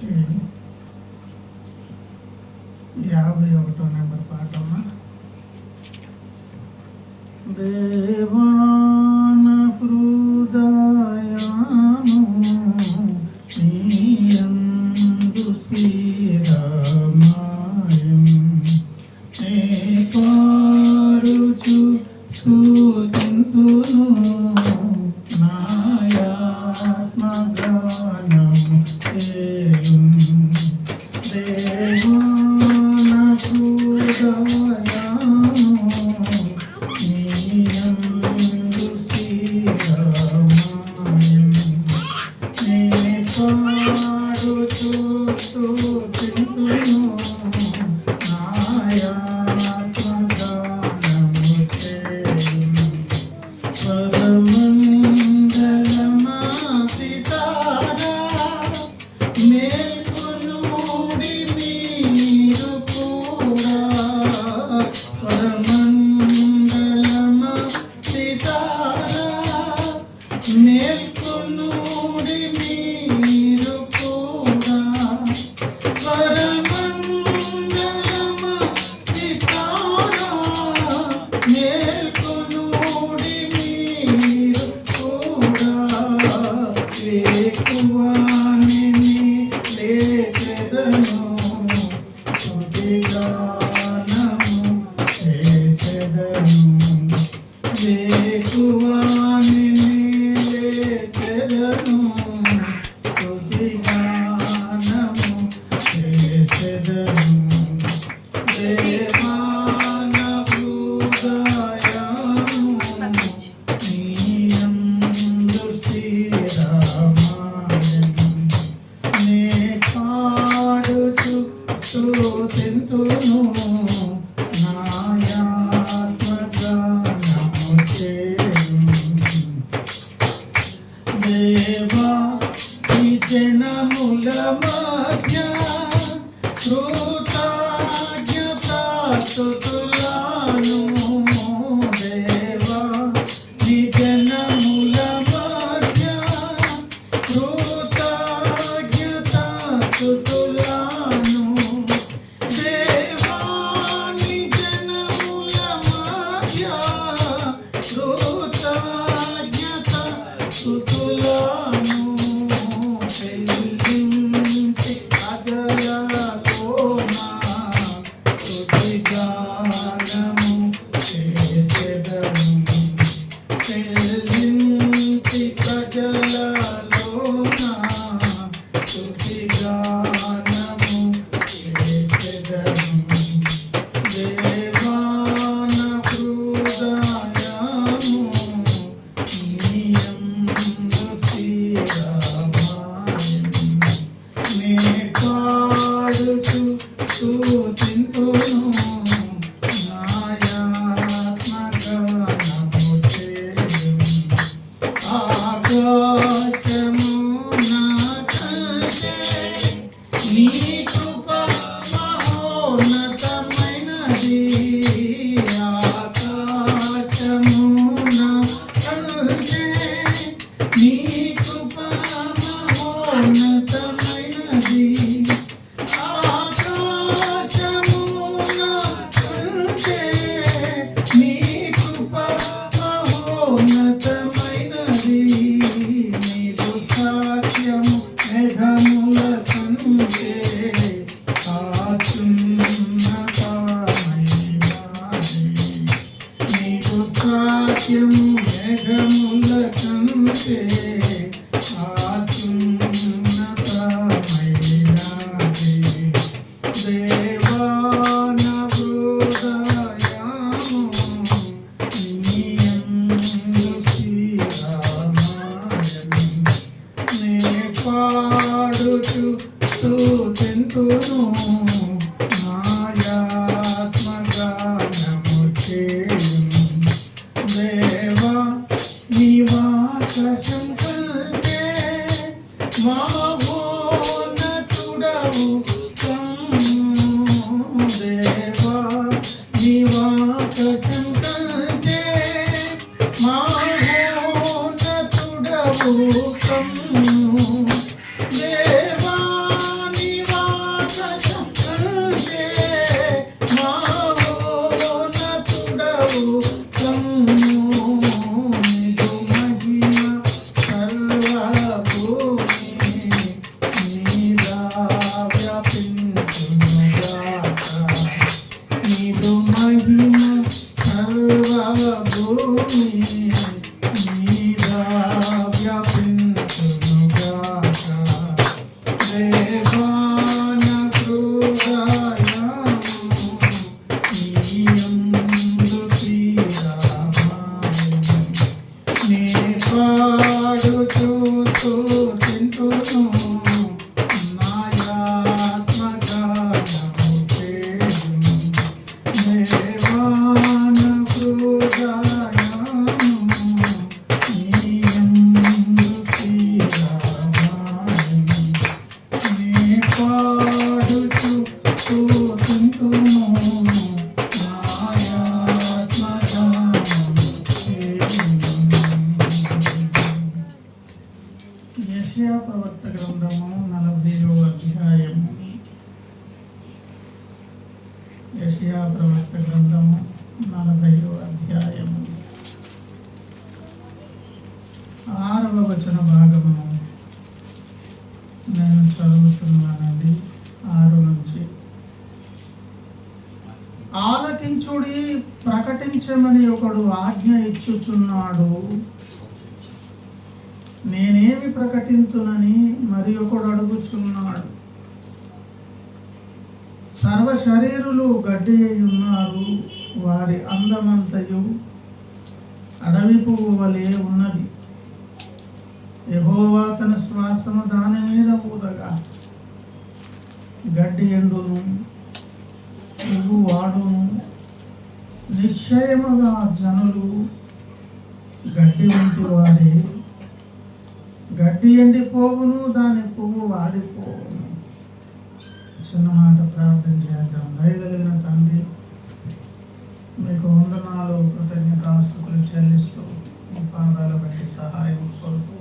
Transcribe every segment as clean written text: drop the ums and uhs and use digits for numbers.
51వ number పాటమ్మా. దేవాన హృదయాను నీయందు స్థిరమాయం నే పాడుచు స్తుతింతును నాయాత్మగానము చేయుం. దేవాన హృదయాను నీయందు స్థిరమాయం నే పాడుచు స్తుతింతును నాయాత్మగానము చేయుం. పరమండలమా సితారా మేల్కొనుడి మీరు కూడా. పరమండలమా సితారా మేల్కొనుడి మీరు కూడా. పరమండలమా సితారా మేల్కొనుడి మీరు కూడా. వేకువానిని లేచెదను స్తుతిగానము చేసెదను. వేకువానిని లేచెదను స్తుతిగానము చేసెదను. దేవాన హృదయాను నీయందు స్థిరమాయం నే పాడుచు స్తుతింతును నాయాత్మగానము చేయుం. దేవా ఈ జనముల మధ్య కృతజ్ఞతాస్తుతులను. దేవా ఈ జనముల మధ్య కృతజ్ఞతాస్తుతులను. దేవా నీ జనముల మధ్య కృతజ్ఞతాస్తుతులను. చెల్లించి అగలలోన స్తుతిగానము చేసెదను. చెల్లించి అగలలోన స్తుతిగానము చేసెదను. దేవాన హృదయాను నీయందు స్థిరమాయం నే పాడుచు స్తుతింతును నాయాత్మగానము చేయుం. ఆకాశము నాకంటే నీ కృప మహోన్నతమైనది. ఆకాశము నాకంటే నీ కృప మహోన్నతమైనది. ఆకాశము నాకంటే నీ కృప మహోన్నతమైనది. నీదు సాధ్యము మేఘముల కంటే అత్యున్నతమైనది. నీదు సాధ్యము మేఘముల కంటే అత్యున్నతమైనది. దేవాన హృదయాను నీయందు స్థిరమాయం నే పాడుచు స్తుతింతును నాయాత్మగానము చేయుం. దేవా నీ వాక్యం కంటే మహోన్నతుడవు కమ్ము. దేవా నీ వాక్యం కంటే మహోన్నతుడవు కమ్ము. దేవా నీ దేవాన హృదయము నీయందు తీరమాయెను. నీ పాడుచు స్తుతింతును నాయాత్మగానము చేయును. దేవాన హృదయము నీయందు తీరమాయెను. నీ పాడుచు స్తుతింతును నాయాత్మగానము చేయును. యెషయా ప్రవక్త గ్రంథము 40వ అధ్యాయము. యెషయా ప్రవక్త గ్రంథము 40వ అధ్యాయము 6వ వచన భాగమును నేను చదువుతున్నానండి. 6 నుంచి. ఆలకించుడి, ప్రకటించమని ఒకడు ఆజ్ఞ ఇచ్చుచున్నాడు. నేనేమి ప్రకటింతునని మరి ఒకడు అడుగుచున్నాడు. సర్వ శరీరులు గడ్డి అయి ఉన్నారు, వారి అందమంతయు అడవి పువ్వు వలె ఉన్నది. యెహోవా తన శ్వాసము దాని మీద ఊదగా గడ్డి ఎండును, పువ్వు వాడును. నిశ్చయముగా జనులు గడ్డి వంటి వారే. గడ్డి ఎండిపోవును, దాని పువ్వు వాడిపోవును. చిన్న మాట ప్రార్థన చేద్దాం. దయగలిగిన తండ్రి, మీకు వందనాలు, కృతజ్ఞతాస్తుతులు చెల్లిస్తూ మీ పాదాల బట్టి సహాయం కోరుతూ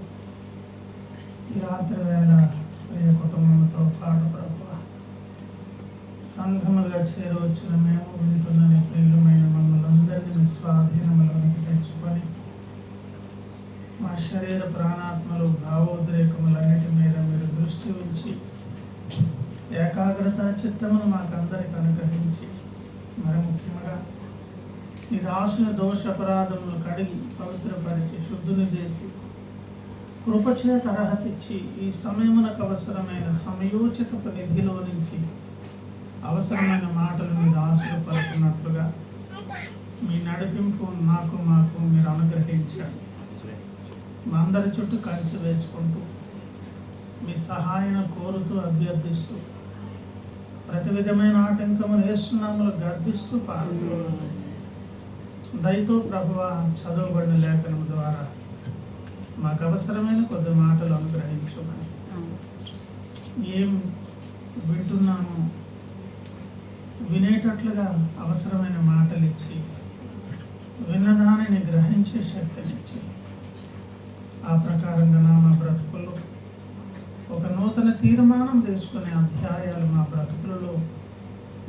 ఈ రాత్రి వేళ ప్రియ కుటుంబంతో పాటు ప్రభువా సంఘములుగా చేరవచ్చిన మేము వింటున్న ప్రియులమైన మమ్మల్ని అందరినీ మీ స్వాధీనములోనికి తెచ్చుకొని మా శరీర ప్రాణాత్మలు భావోద్రేకములన్నిటి మీద మీరు దృష్టి ఉంచి ఏకాగ్రత చిత్తమును మాకందరికి అనుగ్రహించి మరి ముఖ్యంగా ఈ దాసుల దోష అపరాధములు కడిగి పవిత్రపరిచి శుద్ధుని చేసి కృపచేత అర్హత ఇచ్చి ఈ సమయమునకు అవసరమైన సమయోచితపు నిధిలో నుంచి అవసరమైన మాటలు మీ దాసులు పలుకున్నట్లుగా మీ నడిపింపు మాకు మీరు అనుగ్రహించండి. మా అందరి చుట్టూ కంచి వేసుకుంటూ మీ సహాయం కోరుతూ అభ్యర్థిస్తూ ప్రతి విధమైన ఆటంకములు వేస్తున్నాములు గర్దిస్తూ పాల్గొ దయతో ప్రభువా చదవబడిన లేఖనం ద్వారా మాకు అవసరమైన కొద్ది మాటలు అనుగ్రహించమని, ఏం వింటున్నామో వినేటట్లుగా అవసరమైన మాటలు ఇచ్చి విన్నదానిని గ్రహించే శక్తినిచ్చి ఆ ప్రకారంగా మా బ్రతుకుల్లో ఒక నూతన తీర్మానం తీసుకునే అధ్యాయాలు మా బ్రతుకులలో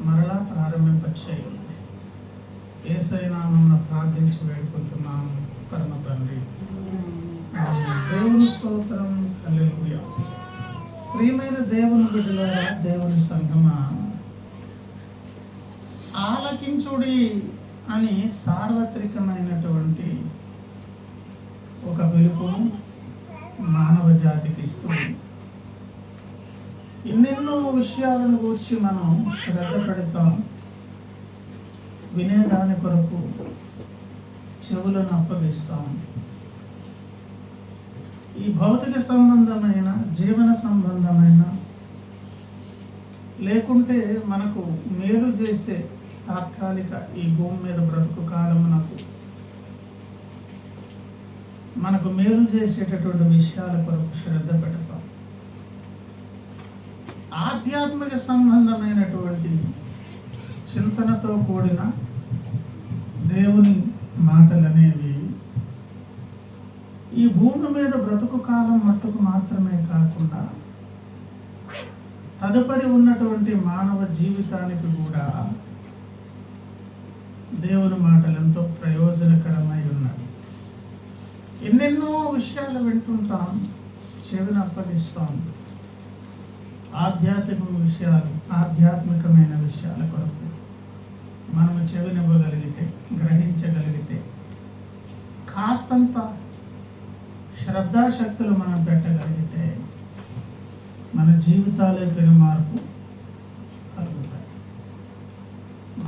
మరలా ప్రారంభింపచేయాలి. యేసయ్య నామమున ప్రార్థించి వేడుకుంటున్నాము పరమ తండ్రి. దేవుని స్తోత్రం. హల్లెలూయా. ప్రియమైన దేవుని బిడ్డలారా, దేవుని సంఘమా, ఆలకించుడి అని సార్వత్రికమైనటువంటి ఒక పిలుపును మానవ జాతికి ఇస్తుంది. ఎన్నెన్నో విషయాలను గురించి మనం శ్రద్ధ పెడతాం. వినేదాని కొరకు చెవులను అప్పగిస్తాం. ఈ భౌతిక సంబంధమైన, జీవన సంబంధమైన, లేకుంటే మనకు మేలు చేసే తాత్కాలిక ఈ భూమి మీద బ్రతుకు కాలమునకు మనకు మేలు చేసేటటువంటి విషయాల కొరకు శ్రద్ధ పెడతాం. ఆధ్యాత్మిక సంబంధమైనటువంటి చింతనతో కూడిన దేవుని మాటలు అనేవి ఈ భూమి మీద బ్రతుకు కాలం మట్టుకు మాత్రమే కాకుండా తదుపరి ఉన్నటువంటి మానవ జీవితానికి కూడా దేవుని మాటలు ఎంతో ప్రయోజనకరమై ఉన్నాయి. ఎన్నెన్నో విషయాలు వింటుంటాం, చెవిని అప్పగిస్తాం. ఆధ్యాత్మికమైన విషయాల కొరకు మనము చెవినివ్వగలిగితే, గ్రహించగలిగితే, కాస్తంత శ్రద్ధాశక్తులు మనం పెట్టగలిగితే మన జీవితాలే పెను మార్పు కలుగుతాయి.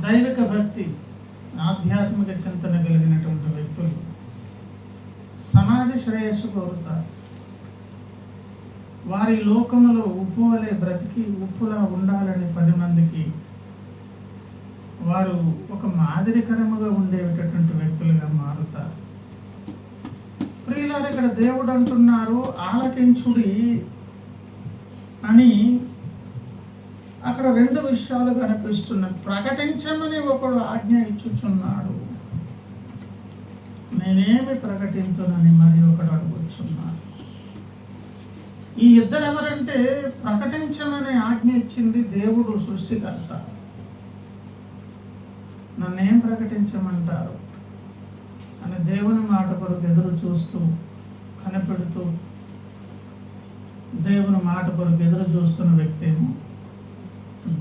దైవిక భక్తి, ఆధ్యాత్మిక చింతన కలిగినటువంటి వ్యక్తులు సమాజ శ్రేయస్సు కోరుతారు. వారి లోకములో ఉప్పు వలె బ్రతికి ఉప్పులా ఉండాలని 10 మందికి వారు ఒక మాదిరికరముగా ఉండేటటువంటి వ్యక్తులుగా మారుతారు. ప్రియులారు, ఇక్కడ దేవుడు అంటున్నారు ఆలకించుడి అని. అక్కడ 2 విషయాలు కనిపిస్తున్నాయి. ప్రకటించమని ఒకడు ఆజ్ఞ ఇచ్చుచున్నాడు, నేనేమి ప్రకటించునని మరి ఒకడు అడుగుచున్నాడు. ఈ ఇద్దరు ఎవరంటే, ప్రకటించమని ఆజ్ఞ ఇచ్చింది దేవుడు సృష్టికర్త. నన్నేం ప్రకటించమంటారు అని దేవుని మాట కొరకు ఎదురు చూస్తూ కనిపెడుతూ దేవుని మాట కొరకు ఎదురు చూస్తున్న వ్యక్తి ఏమో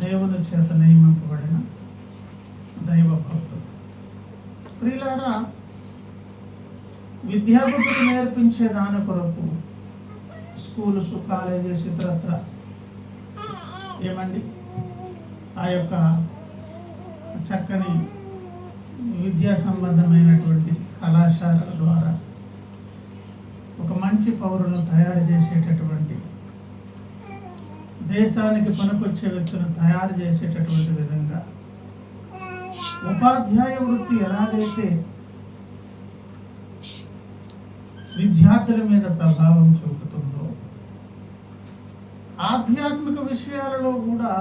దేవుని చేత నియమింపబడిన దైవ భక్తుడు. ప్రియులారా, విద్యాబుద్ధులు నేర్పించే దాని కొరకు స్కూల్స్, కాలేజెస్, ఇతరత్ర ఏమండి ఆ యొక్క చక్కని విద్యా సంబంధమైనటువంటి కళాశాలల ద్వారా ఒక మంచి పౌరులను తయారు చేసేటటువంటి, దేశానికి పనికొచ్చే వ్యక్తులను తయారు చేసేటటువంటి విధంగా ఉపాధ్యాయ వృత్తి ఎలాగైతే విద్యార్థుల మీద ప్రభావం చూపుతుందో, ఆధ్యాత్మిక విషయాలలో కూడా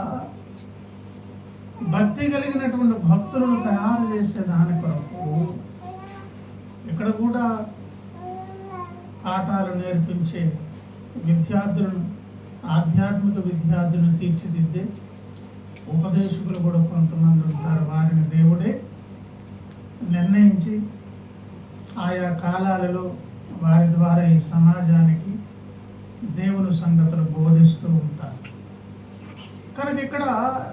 భక్తి కలిగినటువంటి భక్తులను తయారు చేసే దాని కొరకు ఇక్కడ కూడా పాఠాలు నేర్పించే విద్యార్థులను, ఆధ్యాత్మిక విద్యార్థులను తీర్చిదిద్దే ఉపదేశకులు కూడా కొంతమంది ఉంటారు. వారిని దేవుడే నిర్ణయించి ఆయా కాలాలలో వారి ద్వారా ఈ సమాజానికి దేవుని సంగతులు బోధిస్తూ ఉంటారు. కనుక ఇక్కడ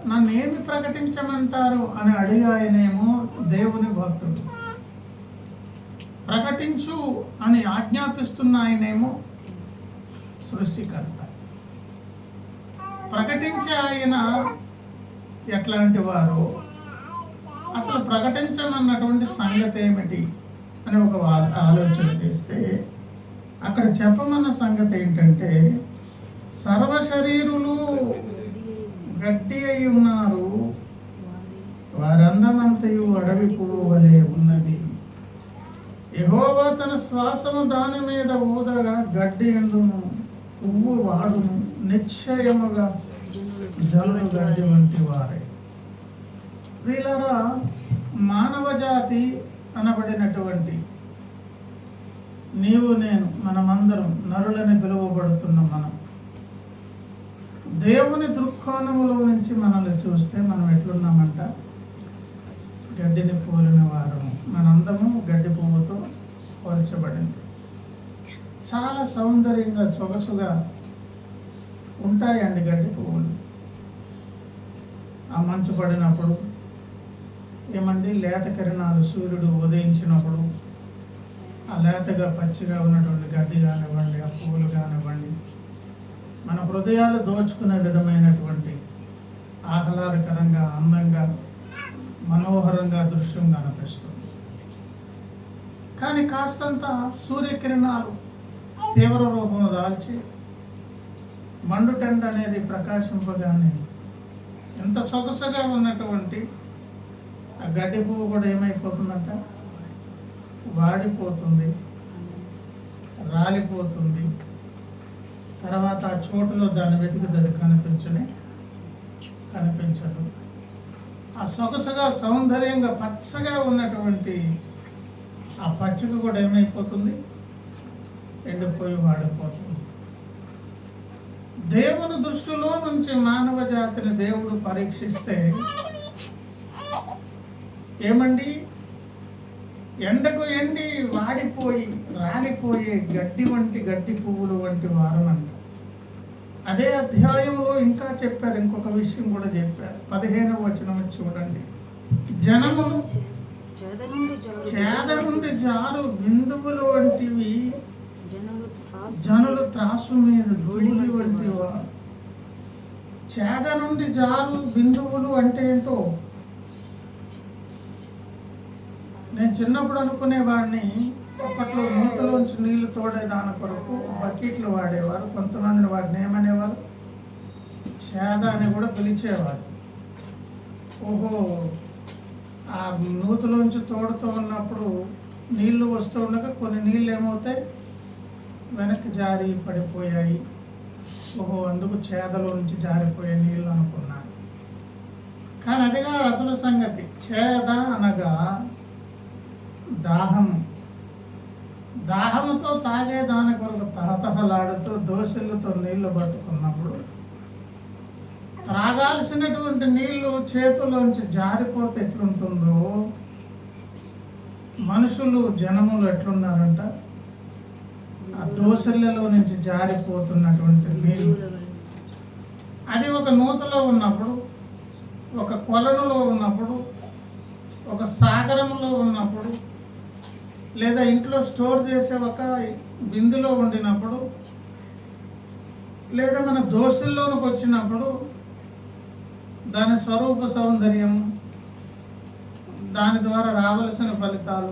నన్ను ఏమి ప్రకటించమంటారు అని అడిగాయనేమో దేవుని భక్తుడు, ప్రకటించు అని ఆజ్ఞాపిస్తున్న ఆయనేమో సృష్టికర్త. ప్రకటించే ఆయన ఎట్లాంటి వారు, అసలు ప్రకటించమన్నటువంటి సంగతి ఏమిటి అని ఒక ఆలోచన చేస్తే అక్కడ చెప్పమన్న సంగతి ఏంటంటే, సర్వ శరీరులు గట్టి అయి ఉన్నారు, వారందమంతయు అడవి పువ్వు వలె ఉన్నది. యెహోవా తన శ్వాసము దాని మీద ఊదగా గడ్డి ఎందును, పువ్వు వాడును, నిశ్చయముగా జనులు గడ్డి వంటి వారే. వీళ్ళరా మానవ జాతి అనబడినటువంటి నీవు నేను, మనమందరం నరులని పిలువబడుతున్న మనం, దేవుని దృక్కోణములో నుంచి మనల్ని చూస్తే మనం ఎట్లున్నామంట, గడ్డిని పోలిన వారము. మనందము గడ్డి పువ్వుతో పోల్చబడింది. చాలా సౌందర్యంగా సొగసుగా ఉంటాయండి గడ్డి పువ్వులు. ఆ మంచు పడినప్పుడు ఏమండి, లేత కిరణాలు సూర్యుడు ఉదయించినప్పుడు ఆ లేతగా పచ్చిగా ఉన్నటువంటి గడ్డి కానివ్వండి, ఆ పువ్వులు కానివ్వండి, మన హృదయాలు దోచుకునే విధమైనటువంటి ఆహ్లాదకరంగా, అందంగా, మనోహరంగా దృశ్యం కనిపిస్తుంది. కానీ కాస్తంత సూర్యకిరణాలు తీవ్ర రూపం దాల్చి మండుటెండ అనేది ప్రకాశింపగానే ఎంత సొగసుగా ఉన్నటువంటి ఆ గడ్డి పువ్వు కూడా ఏమైపోతుందంట, వాడిపోతుంది, రాలిపోతుంది. తర్వాత ఆ చోటులో దాన్ని వెతికి అది కనిపించదు. ఆ సొగసుగా సౌందర్యంగా పచ్చగా ఉన్నటువంటి ఆ పచ్చిక కూడా ఏమైపోతుంది, ఎండిపోయి వాడిపోతుంది. దేవుని దృష్టిలో నుంచి మానవ జాతిని దేవుడు పరీక్షిస్తే ఏమండి, ఎండకు ఎండి వాడిపోయి రాలిపోయే గడ్డి వంటి, గడ్డి పువ్వులు వంటి వారమంట. అదే అధ్యాయంలో ఇంకా చెప్పారు, ఇంకొక విషయం కూడా చెప్పారు. 15వ వచనం చూడండి. జనములు చేద నుండి జారు బిందువులు వంటివి, జనులు త్రాసు మీద ధూళి వంటి వారు. చేద నుండి జారు బిందువులు అంటే ఏంటో నేను చిన్నప్పుడు అనుకునేవాడిని. అప్పట్లో మూతలోంచి నీళ్లు తోడే దాని కొరకు బకెట్లు వాడేవారు. కొంతమంది వాటిని ఏమనేవారు, చేద అని కూడా పిలిచేవారు. ఓహో, ఆ నూతులోంచి తోడుతూ ఉన్నప్పుడు నీళ్లు వస్తూ ఉండగా కొన్ని నీళ్ళు ఏమవుతాయి, వెనక్కి జారి పడిపోయాయి. ఓహో, అందుకు చేదలో నుంచి జారిపోయే నీళ్ళు అనుకున్నాను. కానీ అదిగా అసలు సంగతి. చేద అనగా దాహము. దాహముతో తాగే దాని కొరకు తహతహలాడుతూ దోశలతో నీళ్లు పట్టుకున్నప్పుడు త్రాగాల్సినటువంటి నీళ్లు చేతుల్లోంచి జారిపోతే ఎట్లుంటుందో మనుషులు, జనములు ఎట్లున్నారంట, ఆ దోశలలో నుంచి జారిపోతున్నటువంటి నీళ్ళు. అది ఒక నూతలో ఉన్నప్పుడు, ఒక కొలనులో ఉన్నప్పుడు, ఒక సాగరంలో ఉన్నప్పుడు, లేదా ఇంట్లో స్టోర్ చేసే ఒక బిందులో ఉండినప్పుడు, లేదా మన దోశల్లోనికి వచ్చినప్పుడు దాని స్వరూప సౌందర్యం, దాని ద్వారా రావలసిన ఫలితాలు.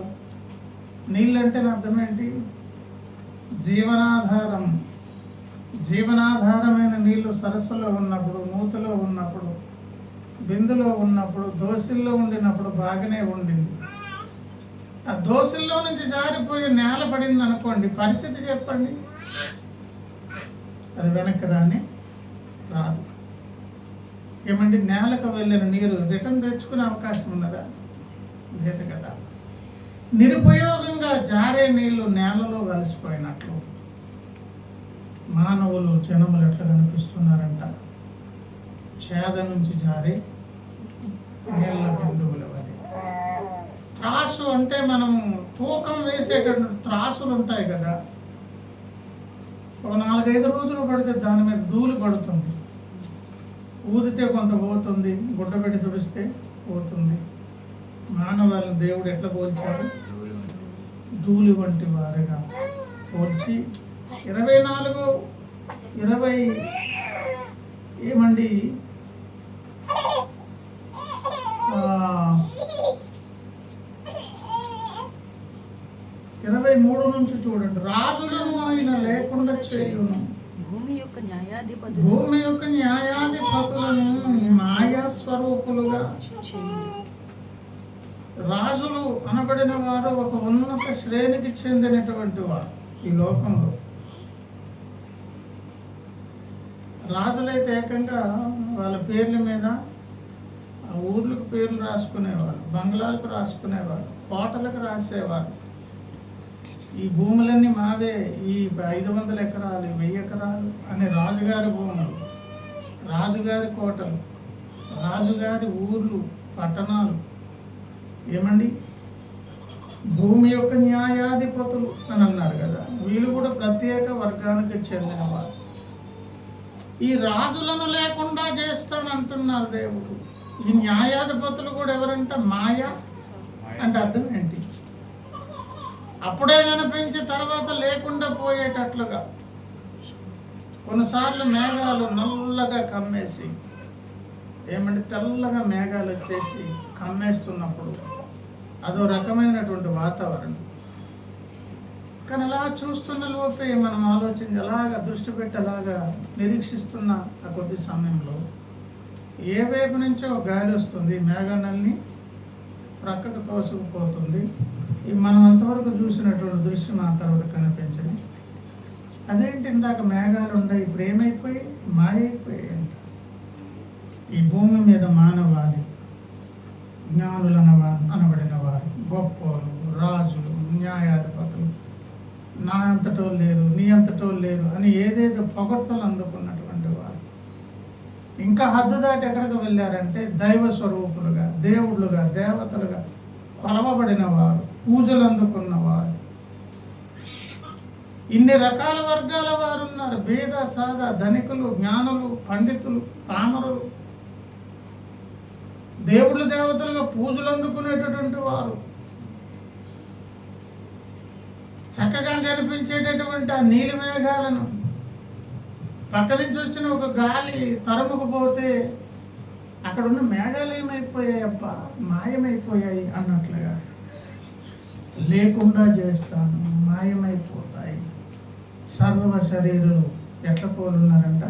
నీళ్ళంటే అర్థం ఏంటి? జీవనాధారం. జీవనాధారమైన నీళ్లు సరస్సులో ఉన్నప్పుడు, నూతిలో ఉన్నప్పుడు, బిందులో ఉన్నప్పుడు, దోశల్లో ఉండినప్పుడు బాగానే ఉండింది. ఆ దోశల్లో నుంచి జారిపోయి నేల పడింది అనుకోండి, పరిస్థితి చెప్పండి. అది వెనక్కి రాదు. ఏమంటే నేలకు వెళ్ళిన నీరు రిటర్న్ తెచ్చుకునే అవకాశం ఉన్నదా? లేదు కదా. నిరుపయోగంగా జారే నీళ్లు నేలలో కలిసిపోయినట్లు మానవులు, జనములు ఎట్లా కనిపిస్తున్నారంట, చేద నుంచి జారే నీళ్ళ బిందువులు. అని త్రాసు అంటే మనం తూకం వేసేటటువంటి త్రాసులు ఉంటాయి కదా. ఒక 4-5 రోజులు పడితే దాని మీద ధూళి పడుతుంది. ఊదితే కొంత పోతుంది, గుడ్డ పెట్టి తుడిస్తే పోతుంది. మానవాళ్ళని దేవుడు ఎట్లా పోల్చాడు? ధూళి వంటి వారిగా పోల్చి 20 ఏమండి 23 నుంచి చూడండి. రాజులను ఆయన లేకుండా చేయును, భూమి యొక్క న్యాయాధిపతులను మాయా స్వరూపులుగా. రాజులు అనబడిన వారు ఒక ఉన్నత శ్రేణికి చెందినటువంటి వారు ఈ లోకంలో. రాజులైతే ఏకంగా వాళ్ళ పేర్ల మీద ఆ ఊర్లకు పేర్లు రాసుకునేవారు, బంగ్లాలకు రాసుకునేవారు, కోటలకు రాసేవారు. ఈ భూములన్నీ మావే, ఈ 500 ఎకరాలు, 1000 ఎకరాలు అనే రాజుగారి భూములు, రాజుగారి కోటలు, రాజుగారి ఊర్లు, పట్టణాలు. ఏమండి, భూమి యొక్క న్యాయాధిపతులు అని అన్నారు కదా. వీళ్ళు కూడా ప్రత్యేక వర్గానికి చెందినవారు. ఈ రాజులను లేకుండా చేస్తానంటున్నారు దేవుడు. ఈ న్యాయాధిపతులు కూడా ఎవరంట? మాయ అంటే అర్థం ఏంటి? అప్పుడే కనిపించి తర్వాత లేకుండా పోయేటట్లుగా. కొన్నిసార్లు మేఘాలు నల్లగా కమ్మేసి, ఏమంటే తెల్లగా మేఘాలు వచ్చేసి కమ్మేస్తున్నప్పుడు అదో రకమైనటువంటి వాతావరణం. కానీ అలా చూస్తున్న లోపే మనం ఆలోచించి అలాగా దృష్టి పెట్టి అలాగా నిరీక్షిస్తున్న ఆ కొద్ది సమయంలో ఏ వైపు నుంచో గాలి వస్తుంది, మేఘాలన్నీ ప్రక్కకు తోసుకుపోతుంది. మనం అంతవరకు చూసినటువంటి దృశ్యం ఆ తర్వాత కనిపించని. అదేంటి, ఇందాక మేఘాలు ఉన్నాయి, ఇప్పుడు ఏమైపోయి మాయైపోయాయి. ఈ భూమి మీద మానవాళి, జ్ఞానులు అనబడిన వారు, గొప్పలు, రాజులు, న్యాయాధిపతులు, నా అంతటో లేరు, నీ అంతటో లేరు అని ఏదేదో పొగడ్తలు అందుకున్నటువంటి వారు ఇంకా హద్దు దాటి ఎక్కడికి వెళ్ళారంటే దైవ స్వరూపులుగా, దేవుళ్ళుగా, దేవతలుగా కొలవబడిన వారు, పూజలు అందుకున్నవారు. ఇన్ని రకాల వర్గాల వారు ఉన్నారు. భేద సాదా, ధనికులు, జ్ఞానులు, పండితులు, పామరులు, దేవుళ్ళు, దేవతలుగా పూజలు అందుకునేటటువంటి వారు, చక్కగా కనిపించేటటువంటి ఆ నీలి మేఘాలను పక్క నుంచి వచ్చిన ఒక గాలి తరుముకుపోతే అక్కడ ఉన్న మేఘాలు ఏమైపోయాయి అబ్బా, మాయమైపోయాయి అన్నట్లుగా లేకుండా చేస్తాను, మాయమైపోతాయి. సర్వ శరీరులు ఎట్లా పోలున్నారంట?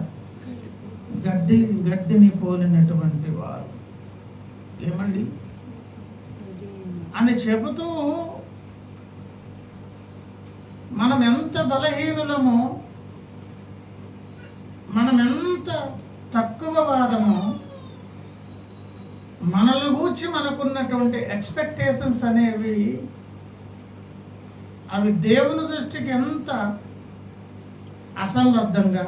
గడ్డిని పోలినటువంటి వారు. ఏమండి అని చెబుతూ మనం ఎంత బలహీనులమో, మనం ఎంత తక్కువ వారమో, మనల్ని గూర్చి మనకున్నటువంటి ఎక్స్పెక్టేషన్స్ అనేవి అవి దేవుని దృష్టికి ఎంత అసంబద్ధంగా,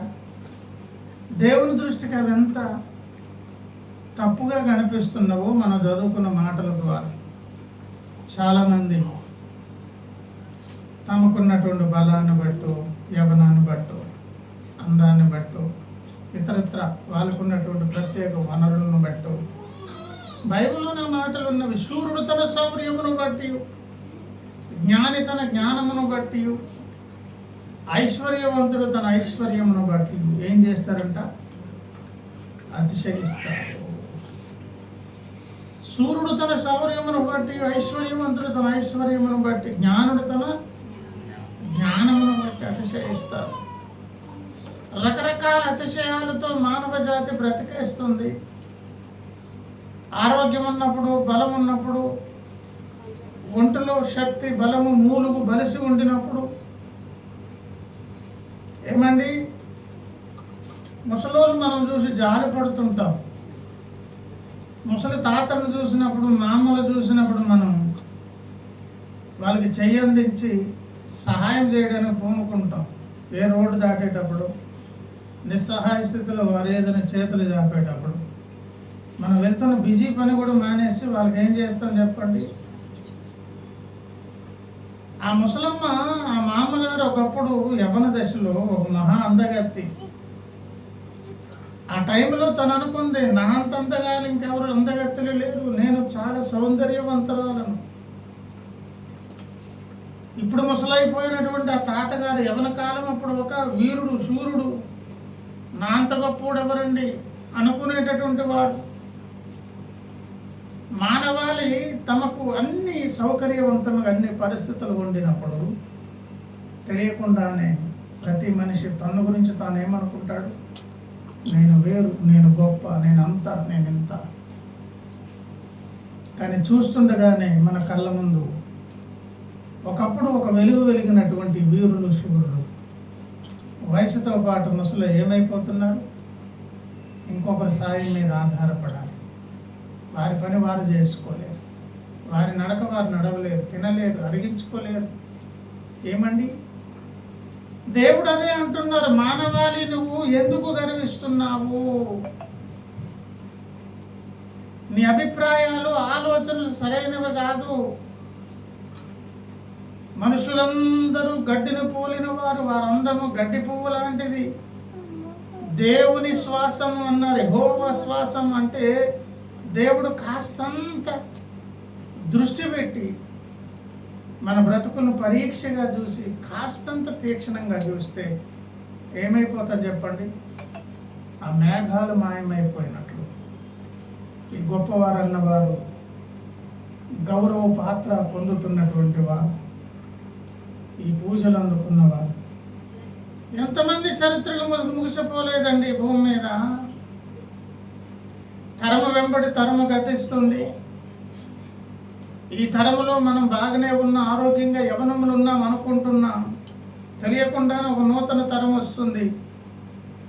దేవుని దృష్టికి అవి ఎంత తప్పుగా కనిపిస్తున్నావో మనం చదువుకున్న మాటల ద్వారా. చాలామంది తమకున్నటువంటి బలాన్ని బట్టు, యవనాన్ని బట్టు, అందాన్ని బట్టు, ఇతరత్ర వాళ్ళకున్నటువంటి ప్రత్యేక వనరులను బట్టు, బైబిల్లోనే మాటలు ఉన్నవి. శూరుడు తన శౌర్యమును బట్టి, జ్ఞాని తన జ్ఞానమును బట్టి, ఐశ్వర్యవంతుడు తన ఐశ్వర్యమును బట్టి ఏం చేస్తారంట? అతిశయిస్తారు. సూర్యుడు తన శౌర్యమును బట్టి, ఐశ్వర్యవంతుడు తన ఐశ్వర్యమును బట్టి, జ్ఞానుడు తన జ్ఞానమును బట్టి అతిశయిస్తారు. రకరకాల అతిశయాలతో మానవ జాతి బ్రతికేస్తుంది. ఆరోగ్యం ఉన్నప్పుడు, బలం ఉన్నప్పుడు, ఒంటిలో శక్తి, బలము, మూలుగు బలిసి ఉండినప్పుడు ఏమండి ముసలోళ్ళు మనం చూసి జాలి పడుతుంటాం. ముసలి తాతలను చూసినప్పుడు, మామలు చూసినప్పుడు మనం వాళ్ళకి చెయ్యందించి సహాయం చేయడానికి పూనుకుంటాం. ఏ రోడ్డు దాటేటప్పుడు, నిస్సహాయ స్థితిలో వారు ఏదైనా చేతులు చాపేటప్పుడు, మనం వెళ్తున్న బిజీ పని కూడా మానేసి వాళ్ళకి ఏం చేస్తాం చెప్పండి? ఆ ముసలమ్మ, ఆ మామగారు ఒకప్పుడు యవ్వన దశలో ఒక మహా అందగత్తి. ఆ టైంలో తను అనుకుంది, నా అంత అందగాలు ఇంకెవరు అందగత్తులు లేరు, నేను చాలా సౌందర్యవంతురాలను. ఇప్పుడు ముసలైపోయినటువంటి ఆ తాతగారు యవన కాలం అప్పుడు ఒక వీరుడు, శూరుడు, నా అంత గొప్పోడు ఎవరండి అనుకునేటటువంటి వాడు. మానవాళి తమకు అన్ని సౌకర్యవంతంగా అన్ని పరిస్థితులు ఉండినప్పుడు తెలియకుండానే ప్రతి మనిషి తన గురించి తాను ఏమనుకుంటాడు? నేను వేరు, నేను గొప్ప, నేను అంత, నేను ఇంత. కానీ చూస్తుండగానే మన కళ్ళ ముందు ఒకప్పుడు ఒక వెలుగు వెలిగినటువంటి వీరులు, శూరులు వయసుతో పాటు ముసలు ఏమైపోతున్నారు? ఇంకొకరి సాయం మీద ఆధారపడాలి. వారి పని వారు చేసుకోలేరు, వారి నడక వారు నడవలేరు, తినలేరు, అరిగించుకోలేరు. ఏమండి దేవుడు అదే అంటున్నారు, మానవాళి నువ్వు ఎందుకు గర్విస్తున్నావు? నీ అభిప్రాయాలు, ఆలోచనలు సరైనవి కాదు. మనుషులందరూ గడ్డిని పోలిన వారు, వారందరూ గడ్డి పువ్వు లాంటిది. దేవుని శ్వాసం అన్నారు. యెహోవా శ్వాసం అంటే దేవుడు కాస్తంత దృష్టి పెట్టి మన బ్రతుకును పరీక్షగా చూసి కాస్తంత తీక్షణంగా చూస్తే ఏమైపోతుంది చెప్పండి? ఆ మేఘాలు మాయమైపోయినట్లు. ఈ గొప్పవారు అన్నవారు, గౌరవ పాత్ర పొందుతున్నటువంటి వారు, ఈ పూజలు అందుకున్నవారు ఎంతమంది చరిత్రలు ముగిసిపోలేదండి భూమి మీద. తరము వెంబడి తరము గతిస్తుంది. ఈ తరములో మనం బాగానే ఉన్నాం, ఆరోగ్యంగా యవనములు ఉన్నాం అనుకుంటున్నాం. తెలియకుండానే ఒక నూతన తరం వస్తుంది.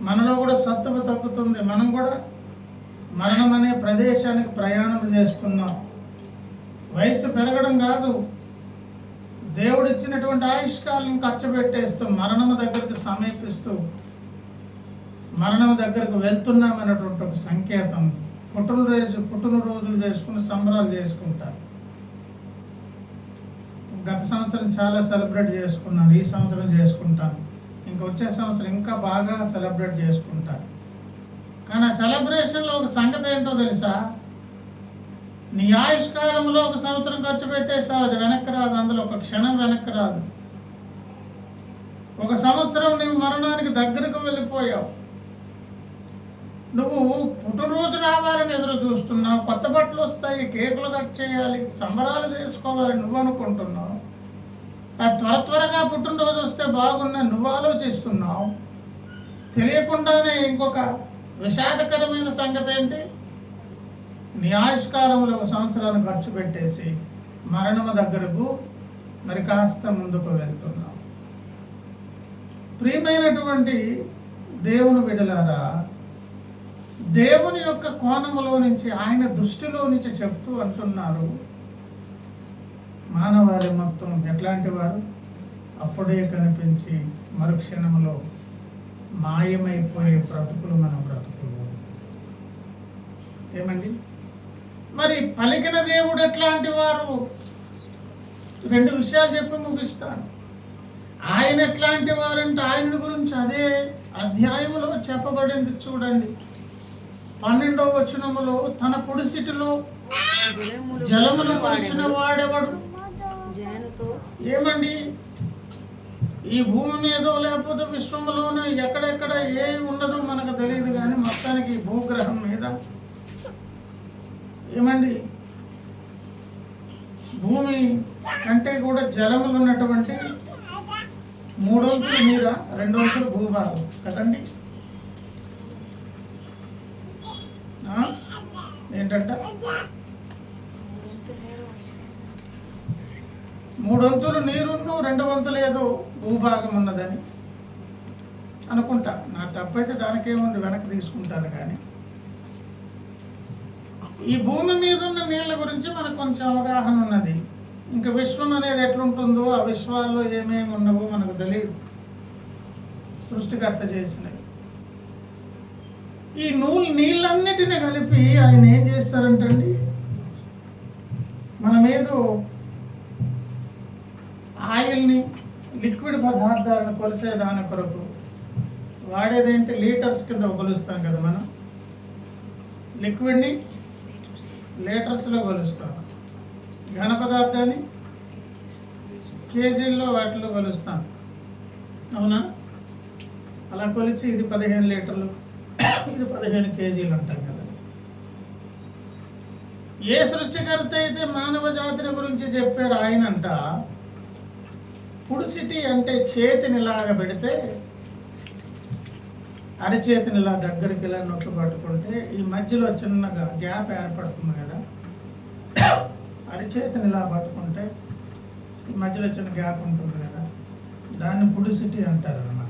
మనలో కూడా సత్తువ తగ్గుతుంది. మనం కూడా మరణం అనే ప్రదేశానికి ప్రయాణం చేస్తున్నాం. వయసు పెరగడం కాదు, దేవుడిచ్చినటువంటి ఆయుష్కాలను ఖర్చు పెట్టేస్తూ మరణము దగ్గరికి సమీపిస్తూ మరణం దగ్గరకు వెళ్తున్నామనేటువంటి ఒక సంకేతం. పుట్టినరోజులు చేసుకుని సంబరాలు చేసుకుంటారు. గత సంవత్సరం చాలా సెలబ్రేట్ చేసుకున్నాను, ఈ సంవత్సరం చేసుకుంటాను, ఇంకా వచ్చే సంవత్సరం ఇంకా బాగా సెలబ్రేట్ చేసుకుంటాను. కానీ ఆ సెలబ్రేషన్లో ఒక సంగతి ఏంటో తెలుసా? నీ ఆయుష్కాలంలో ఒక సంవత్సరం ఖర్చు పెట్టేసావు, అది వెనక్కి రాదు. అందులో ఒక క్షణం వెనక్కి రాదు. ఒక సంవత్సరం నువ్వు మరణానికి దగ్గరకు వెళ్ళిపోయావు. నువ్వు పుట్టినరోజు రావాలని ఎదురు చూస్తున్నావు, కొత్త బట్టలు వస్తాయి, కేకులు కట్ చేయాలి, సంబరాలు చేసుకోవాలి నువ్వు అనుకుంటున్నావు. త్వరగా పుట్టినరోజు వస్తే బాగుందని నువ్వు ఆలోచిస్తున్నావు. తెలియకుండానే ఇంకొక విషాదకరమైన సంగతి ఏంటి, నీ ఆయుష్కాలంలో 1 సంవత్సరాన్ని ఖర్చు పెట్టేసి మరణము దగ్గరకు మరి కాస్త ముందుకు వెళ్తున్నావు. ప్రియమైనటువంటి దేవుని బిడ్డలారా, దేవుని యొక్క కోణములో నుంచి, ఆయన దృష్టిలో నుంచి చెప్తూ అంటున్నారు, మానవాళి మొత్తం ఎట్లాంటి వారు, అప్పుడే కనిపించి మరుక్షణంలో మాయమైపోయే బ్రతుకులు మన బ్రతుకులు. ఏమండి, మరి పలికిన దేవుడు ఎట్లాంటి వారు? 2 విషయాలు చెప్పి ముగిస్తాను. ఆయన ఎట్లాంటి వారంటే ఆయన గురించి అదే అధ్యాయంలో చెప్పబడింది. చూడండి 12వ వచనములో, తన కుడిసిటిలో జలములు కొలిచిన వాడెవడు? ఏమండి, ఈ భూమి మీద లేకపోతే విశ్వంలోనే ఎక్కడెక్కడ ఏ ఉన్నదో మనకు తెలియదు, కానీ మొత్తానికి భూగ్రహం మీద ఏమండి భూమి కంటే కూడా జలములు ఉన్నటువంటి 3 వంతులు మీద 2 వంతులు భూభాగం కదండి. ఏంటంట 3 వంతులు నీరును 2 వంతులు ఏదో భూభాగం ఉన్నదని అనుకుంటా. నా తప్పైతే దానికేముంది, వెనక్కి తీసుకుంటాను. కానీ ఈ భూమి మీద ఉన్న నీళ్ళ గురించి మనకు కొంచెం అవగాహన ఉన్నది. ఇంకా విశ్వం అనేది ఎట్లుంటుందో, ఆ విశ్వాల్లో ఏమేమి ఉన్నవో మనకు తెలియదు, సృష్టికర్త చేసినవి. ఈ నీళ్ళన్నిటిని కలిపి ఆయన ఏం చేస్తారంటండి, మన మీద ఆయిల్ని, లిక్విడ్ పదార్థాలను కొలిసే దాని కొరకు వాడేదేంటి, లీటర్స్ కింద కొలుస్తాం కదా మనం. లిక్విడ్ని లీటర్స్లో కొలుస్తాం, ఘన పదార్థాన్ని కేజీల్లో వాటిలో కొలుస్తాం, అవునా? అలా కొలిచి ఇది 15 లీటర్లు, ఇది 15 కేజీలు అంటాం కదా. ఏ సృష్టికర్త అయితే మానవ జాతిని గురించి చెప్పారు ఆయనంట, పుడిసిటి అంటే చేతిని ఇలాగా పెడితే, అరిచేతిని ఇలా దగ్గరికి ఇలా నొక్కి పట్టుకుంటే ఈ మధ్యలో చిన్నగా గ్యాప్ ఏర్పడుతుంది కదా, అరిచేతిని ఇలా పట్టుకుంటే ఈ మధ్యలో చిన్న గ్యాప్ ఉంటుంది కదా, దాన్ని పుడిసిటి అంటారు అన్నమాట.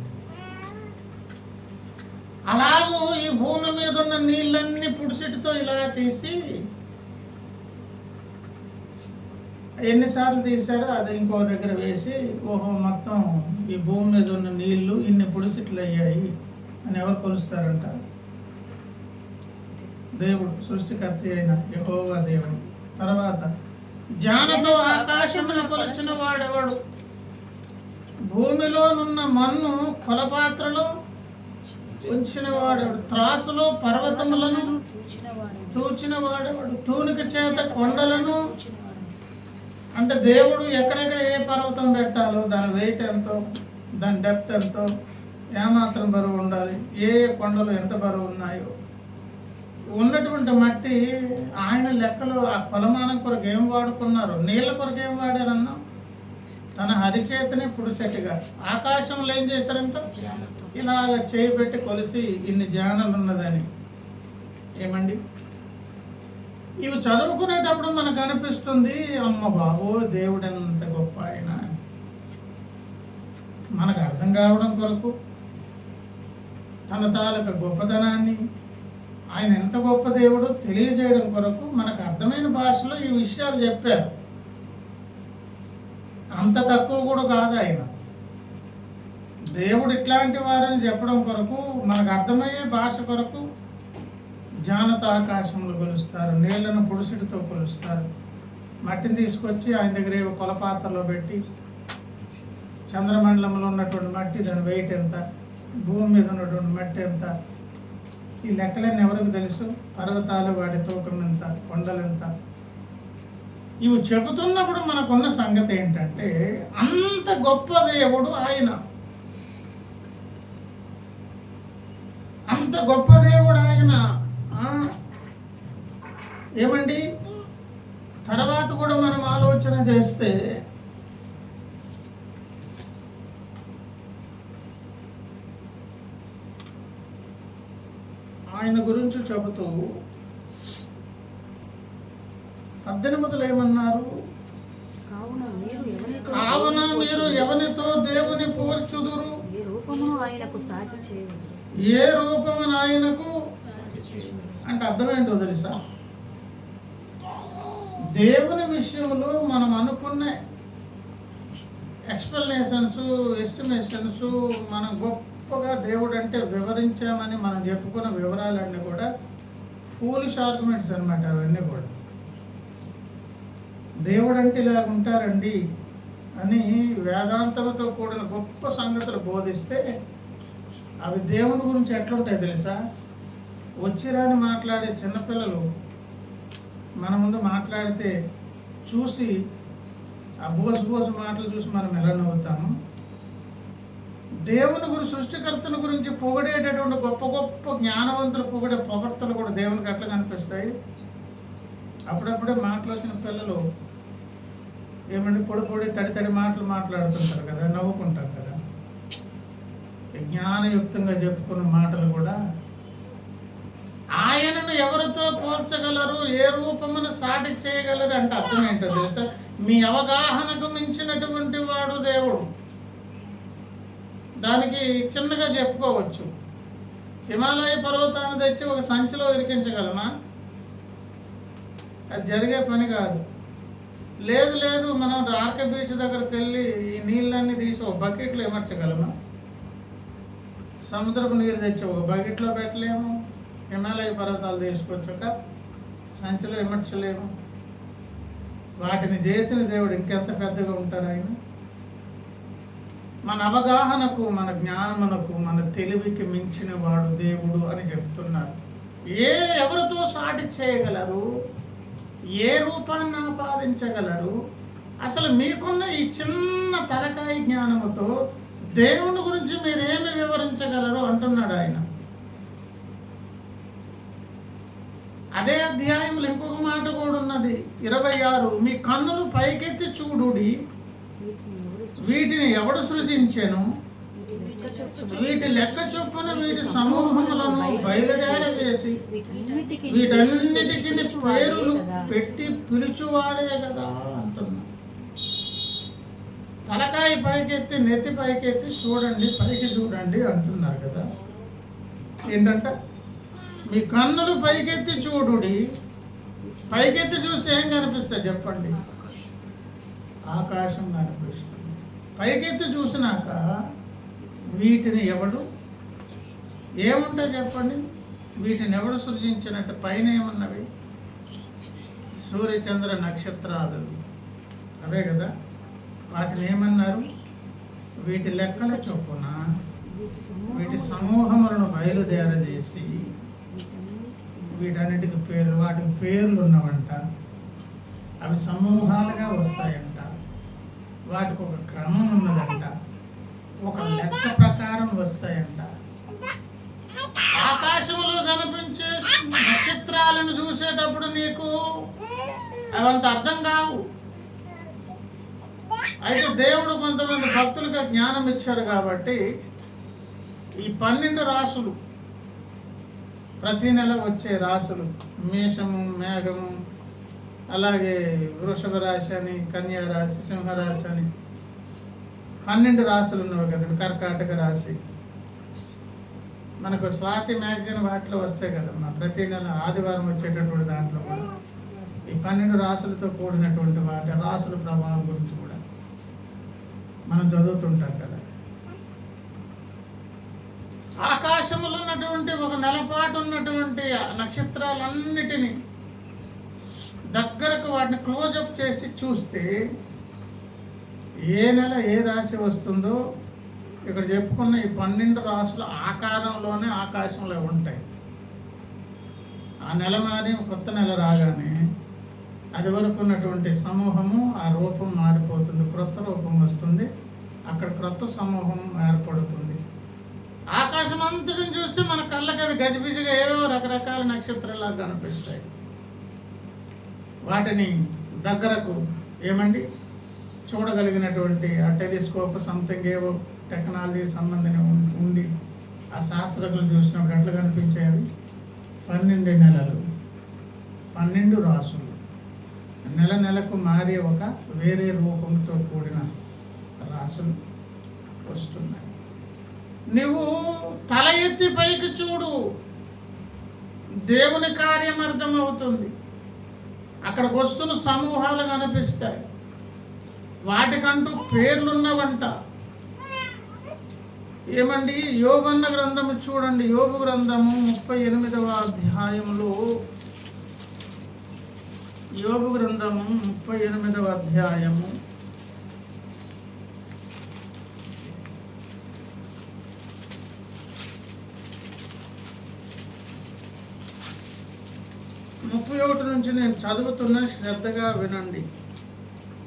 అలాగూ ఈ భూమి మీద ఉన్న నీళ్ళన్నీ పుడిసిటితో ఇలా తీసి ఎన్నిసార్లు తీసారో అది ఇంకో దగ్గర వేసి, ఓహో మొత్తం ఈ భూమి మీద ఉన్న నీళ్లు ఇన్ని పుడిసిట్లు అయ్యాయి అని ఎవరు కొలుస్తారంట? దేవుడు, సృష్టికర్త అయిన యెహోవా దేవుడు. తర్వాత జానతో ఆకాశమును కొలిచిన వాడెవడు? భూమిలోనున్న మన్ను కొలపాత్రలో ఉంచిన వాడెవడు? త్రాసులో పర్వతములను తూచిన వాడెవడు? తూనిక చేత కొండలను, అంటే దేవుడు ఎక్కడెక్కడ ఏ పర్వతం పెట్టాలో దాని వెయిట్ ఎంతో, దాని డెప్త్ ఎంతో, ఏమాత్రం బరువు ఉండాలి, ఏ కొండలు ఎంత బరువు ఉన్నాయో ఉన్నటువంటి మట్టి ఆయన లెక్కలు. ఆ కొలమానం కొరకు ఏం వాడుకున్నారు, నీళ్ళ కొరకు ఏం వాడారన్నా, తన హరిచేతనే పుడిచెట్టుగా ఆకాశంలో ఏం చేశారంట, ఇలాగ చేయి పెట్టి కొలిసి ఇన్ని జానలు ఉన్నదని. ఏమండి, ఇవి చదువుకునేటప్పుడు మనకు అనిపిస్తుంది, అమ్మ బాబో దేవుడు ఎంత గొప్ప ఆయన. మనకు అర్థం కావడం కొరకు, తన తాలూకా గొప్పతనాన్ని, ఆయన ఎంత గొప్ప దేవుడో తెలియజేయడం కొరకు మనకు అర్థమైన భాషలో ఈ విషయాలు చెప్పారు. అంత తక్కువ కూడా కాదు ఆయన. దేవుడు ఇట్లాంటి వారిని చెప్పడం కొరకు, మనకు అర్థమయ్యే భాష కొరకు జానత ఆకాశంలో కొలుస్తారు, నీళ్లను పుడిసిటితో కొలుస్తారు. మట్టిని తీసుకొచ్చి ఆయన దగ్గర కొలపాత్రలో పెట్టి, చంద్రమండలంలో ఉన్నటువంటి మట్టి దాని వెయిట్ ఎంత, భూమి మీద ఉన్నటువంటి మట్టి ఎంత, ఈ లెక్కలన్నీ ఎవరికి తెలుసు? పర్వతాలు వాడి తూకం ఎంత, కొండలు ఎంత. ఇవి చెబుతున్నప్పుడు మనకున్న సంగతి ఏంటంటే, అంత గొప్ప దేవుడు ఆయన, అంత అంత గొప్ప దేవుడు ఆయన. ఏమండి, తర్వాత కూడా మనం ఆలోచన చేస్తే ఆయన గురించి చెబుతూ 18 ఏమన్నారు? కావున మీరు ఎవరితో దేవుని పోల్చుదురు? ఏ రూపమును ఆయనకు అంటే అర్థమేంటో తెలుసా? దేవుని విషయంలో మనం అనుకున్న ఎక్స్ప్లెనేషన్స్, ఎస్టిమేషన్స్, మనం గొప్పగా దేవుడు అంటే వివరించామని మనం చెప్పుకున్న వివరాలన్నీ కూడా ఫూలిష్ ఆర్గ్యుమెంట్స్ అనమాట. అవన్నీ కూడా దేవుడు అంటే ఇలా ఉంటారండి అని వేదాంతంతో కూడిన గొప్ప సంగతులు బోధిస్తే అవి దేవుని గురించి ఎట్లుంటాయి తెలుసా? వచ్చిరాని మాట్లాడే చిన్నపిల్లలు మన ముందు మాట్లాడితే చూసి ఆ బోసు మాటలు చూసి మనం ఎలా నవ్వుతాము? దేవుని గురించి, సృష్టికర్తల గురించి పొగిడేటటువంటి గొప్ప గొప్ప జ్ఞానవంతులు పొగిడే పొగడ్తలు కూడా దేవునికి ఎట్లా కనిపిస్తాయి? అప్పుడప్పుడే మాటలు వచ్చిన పిల్లలు ఏమండి పొడి తడి మాటలు మాట్లాడుతుంటారు కదా, నవ్వుకుంటారు కదా. జ్ఞానయుక్తంగా చెప్పుకున్న మాటలు కూడా ఆయనను ఎవరితో పోల్చగలరు? ఏ రూపమును సాటి చేయగలరు అంటే అర్థం ఏంటో తెలుసా? మీ అవగాహనకు మించినటువంటి వాడు దేవుడు. దానికి చిన్నగా చెప్పుకోవచ్చు. హిమాలయ పర్వతాన్ని తెచ్చి ఒక సంచిలో ఇరికించగలమా? అది జరిగే పని కాదు. లేదు మనం ఆర్కే బీచ్ దగ్గరికి వెళ్ళి ఈ నీళ్ళన్నీ తీసి ఒక బకెట్లో ఎమర్చగలమా? సముద్రపు నీరు తెచ్చి ఒక బకెట్లో పెట్టలేము. హిమాలయ పర్వతాలు తీసుకొచ్చాక సంచిలో ఎమర్చలేము. వాటిని చేసిన దేవుడు ఇంకెంత పెద్దగా ఉంటారు ఆయన? మన అవగాహనకు, మన జ్ఞానమునకు, మన తెలివికి మించిన వాడు దేవుడు అని చెప్తున్నారు. ఎవరితో సాటి చేయగలరు? ఏ రూపాన్ని ఆపాదించగలరు? అసలు మీకున్న ఈ చిన్న తలకాయ జ్ఞానముతో దేవుని గురించి మీరేమి వివరించగలరు అంటున్నాడు ఆయన. అదే అధ్యాయంలో ఇంకొక మాట కూడా ఉన్నది, 26. మీ కన్నులు పైకెత్తి చూడుడి, వీటిని ఎవడు సృజించెను? వీటి లెక్క చొప్పున వీటి సమూహములను బయలుదేర చేసి వీటన్నిటికీ పేరులు పెట్టి పిలుచువాడే కదా అంటున్నా. తలకాయ పైకెత్తి, నెత్తి పైకెత్తి చూడండి, పైకి చూడండి అంటున్నారు కదా. ఏంటంట? మీ కన్నులు పైకెత్తి చూడుడి. పైకెత్తి చూస్తే ఏం కనిపిస్తుంది చెప్పండి? ఆకాశం కనిపిస్తుంది. పైకెత్తి చూసినాక వీటిని ఎవడు, ఏముంటాయి చెప్పండి? వీటిని ఎవడు సృజించినట్టు? పైన ఏమన్నవి? సూర్యచంద్ర నక్షత్రాలు అవే కదా. వాటిని ఏమన్నారు? వీటి లెక్కల చొప్పున వీటి సమూహములను బయలుదేరజేసి వీటన్నిటికి పేర్లు, వాటికి పేర్లు ఉన్నవంట. అవి సమూహాలుగా వస్తాయంట. వాటికి ఒక క్రమం ఉన్నదంట, ఒక లెక్క ప్రకారం వస్తాయంట. ఆకాశంలో కనిపించే నక్షత్రాలను చూసేటప్పుడు నీకు అవంత అర్థం కావు. అయితే దేవుడు కొంతమంది భక్తులకు జ్ఞానం ఇచ్చారు కాబట్టి ఈ 12 రాసులు, ప్రతి నెల వచ్చే రాసులు, మేషము, మేఘము, అలాగే వృషభ రాశి అని, కన్యా రాశి, సింహరాశి అని 12 రాశులు ఉన్నవి కదండి. కర్కాటక రాశి మనకు స్వాతి మ్యాగజైన్ వాటిలో వస్తాయి కదమ్మా. ప్రతి నెల ఆదివారం వచ్చేటటువంటి దాంట్లో కూడా ఈ 12 రాశులతో కూడినటువంటి వాటి రాశుల ప్రభావం గురించి కూడా మనం చదువుతుంటాం కదా. ఆకాశంలో ఉన్నటువంటి ఒక నెలపాటు ఉన్నటువంటి నక్షత్రాలన్నిటినీ దగ్గరకు వాటిని క్లోజప్ చేసి చూస్తే ఏ నెల ఏ రాశి వస్తుందో ఇక్కడ చెప్పుకున్న ఈ 12 రాశులు ఆకారంలోనే ఆకాశంలో ఉంటాయి. ఆ నెల మారి కొత్త నెల రాగానే అది వరకు ఉన్నటువంటి సమూహము, ఆ రూపం మారిపోతుంది, క్రొత్త రూపం వస్తుంది, అక్కడ క్రొత్త సమూహం ఏర్పడుతుంది. ఆకాశం అంతటిని చూస్తే మన కళ్ళకి అది గజిబిజిగా ఏవో రకరకాల నక్షత్రాలు కనిపిస్తాయి. వాటిని దగ్గరకు ఏమండి చూడగలిగినటువంటి ఆ టెలిస్కోప్ సంథింగ్ ఏవో టెక్నాలజీ సంబంధం ఉండి ఆ శాస్త్రజ్ఞులు చూసినప్పుడు ఎట్లా కనిపించేవి? 12 నెలలు, 12 రాసులు, నెల నెలకు మారే ఒక వేరే రూపంతో కూడిన రాసులు వస్తున్నాయి. నువ్వు తల ఎత్తి పైకి చూడు, దేవుని కార్యం అర్థమవుతుంది. అక్కడికి వస్తున్న సమూహాలు కనిపిస్తాయి, వాటికంటూ పేర్లున్నవంట. ఏమండి యోబన్న గ్రంథము చూడండి, యోబు గ్రంథము 38వ అధ్యాయంలో, యోబు గ్రంథము 38వ అధ్యాయము 31 నుంచి నేను చదువుతున్న, శ్రద్ధగా వినండి.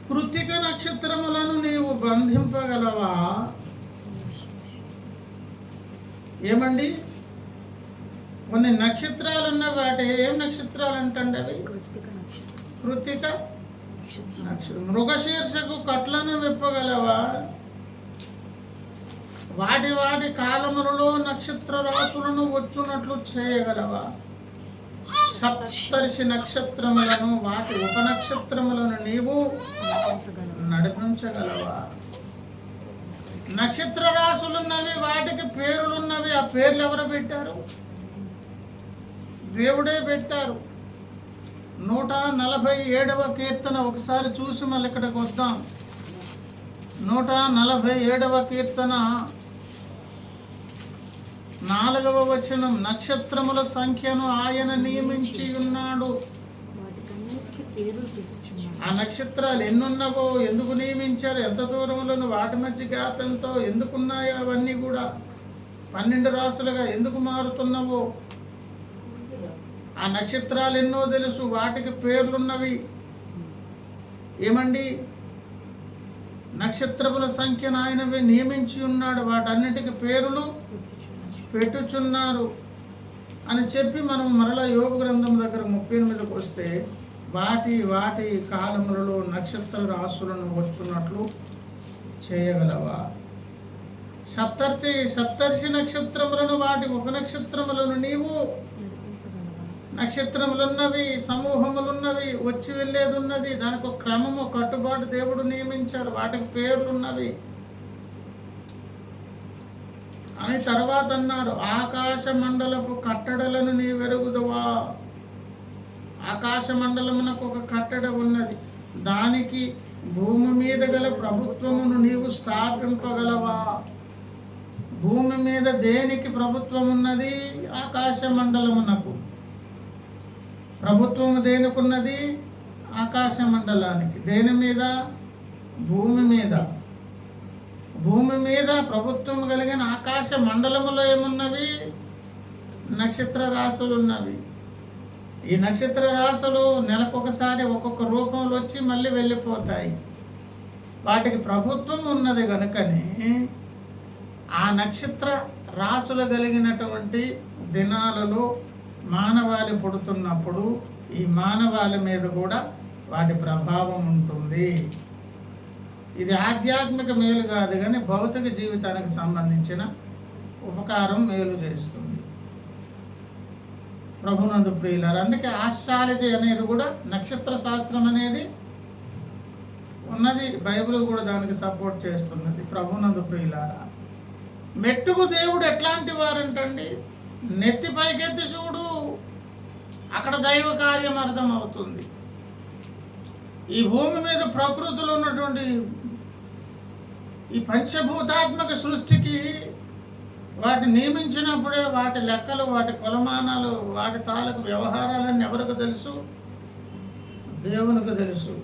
కృత్తిక నక్షత్రములను నీవు బంధింపగలవా? ఏమండి కొన్ని నక్షత్రాలు ఉన్న వాటి ఏం నక్షత్రాలు అంటండి అవి? కృత్తిక నక్షత్రం. మృగశీర్షకు కట్లను విప్పగలవా? వాటి వాటి కాలములలో నక్షత్ర రాసులను వచ్చునట్లు చేయగలవా? సప్తర్షి నక్షత్రములను వాటి ఉపనక్షత్రములను నీవు నడిపించగలవా? నక్షత్ర రాసులున్నవి, వాటికి పేర్లున్నవి. ఆ పేర్లు ఎవరు పెట్టారు? దేవుడే పెట్టారు. 147వ కీర్తన ఒకసారి చూసి మళ్ళీ ఇక్కడికి వద్దాం. 147వ కీర్తన 4వ వచనం, నక్షత్రముల సంఖ్యను ఆయన నియమించి ఉన్నాడు. ఆ నక్షత్రాలు ఎన్నున్నవో ఎందుకు నియమించారు, ఎంత దూరంలో వాటి మధ్య గ్యాప్ ఎంతో ఎందుకున్నాయో అవన్నీ కూడా 12 రాసులుగా ఎందుకు మారుతున్నావో ఆ నక్షత్రాలు ఎన్నో తెలుసు, వాటికి పేర్లున్నవి. ఏమండి నక్షత్రముల సంఖ్యను ఆయన నియమించి ఉన్నాడు, వాటన్నిటికి పేర్లు పెట్టుచున్నారు అని చెప్పి మనం మరలా యోబు గ్రంథం దగ్గర 38కు వస్తే వాటి వాటి కాలములలో నక్షత్ర రాసులను వచ్చున్నట్లు చేయగలవా? సప్తర్షి నక్షత్రములను వాటి ఉపనక్షత్రములను నీవు, నక్షత్రములున్నవి, సమూహములున్నవి, వచ్చి వెళ్ళేది ఉన్నది, దానికి ఒక క్రమము కట్టుబాటు దేవుడు నియమించారు, వాటికి పేర్లున్నవి అని తర్వాత అన్నారు. ఆకాశ మండలపు కట్టడలను నీ వెరుగుదవా? ఆకాశ మండలమునకు ఒక కట్టడ ఉన్నది, దానికి భూమి మీద గల ప్రభుత్వమును నీవు స్థాపింపగలవా? భూమి మీద దేనికి ప్రభుత్వం ఉన్నది? ఆకాశ మండలమునకు. ప్రభుత్వము దేనికి ఉన్నది? ఆకాశ మండలానికి. దేని మీద? భూమి మీద. భూమి మీద ప్రభుత్వం కలిగిన ఆకాశ మండలములో ఏమున్నవి? నక్షత్ర రాసులు ఉన్నవి. ఈ నక్షత్ర రాసులు నెలకొకసారి ఒక్కొక్క రూపంలో వచ్చి మళ్ళీ వెళ్ళిపోతాయి. వాటికి ప్రభుత్వం ఉన్నది కనుకనే ఆ నక్షత్ర రాసులు కలిగినటువంటి దినాలలో మానవాళి పుడుతున్నప్పుడు ఈ మానవాళి మీద కూడా వాటి ప్రభావం ఉంటుంది. ఇది ఆధ్యాత్మిక మేలు కాదు కానీ భౌతిక జీవితానికి సంబంధించిన ఉపకారం మేలు చేస్తుంది. ప్రభునందు ప్రియులారు, అందుకే ఆస్ట్రాలజీ అనేది కూడా నక్షత్ర శాస్త్రం అనేది ఉన్నది. బైబిల్ కూడా దానికి సపోర్ట్ చేస్తున్నది. ప్రభునందు ప్రియులారా, మెట్టుకు దేవుడు ఎట్లాంటి వారంటండి? నెత్తి పైకెత్తి చూడు, అక్కడ దైవ కార్యం అర్థమవుతుంది. ఈ భూమి మీద ప్రకృతిలో ఉన్నటువంటి ఈ పంచభూతాత్మక సృష్టికి వాటిని నియమించినప్పుడే వాటి లెక్కలు, వాటి కొలమానాలు, వాటి తాలూకు వ్యవహారాలన్నీ ఎవరికి తెలుసు? దేవునికి తెలుసు.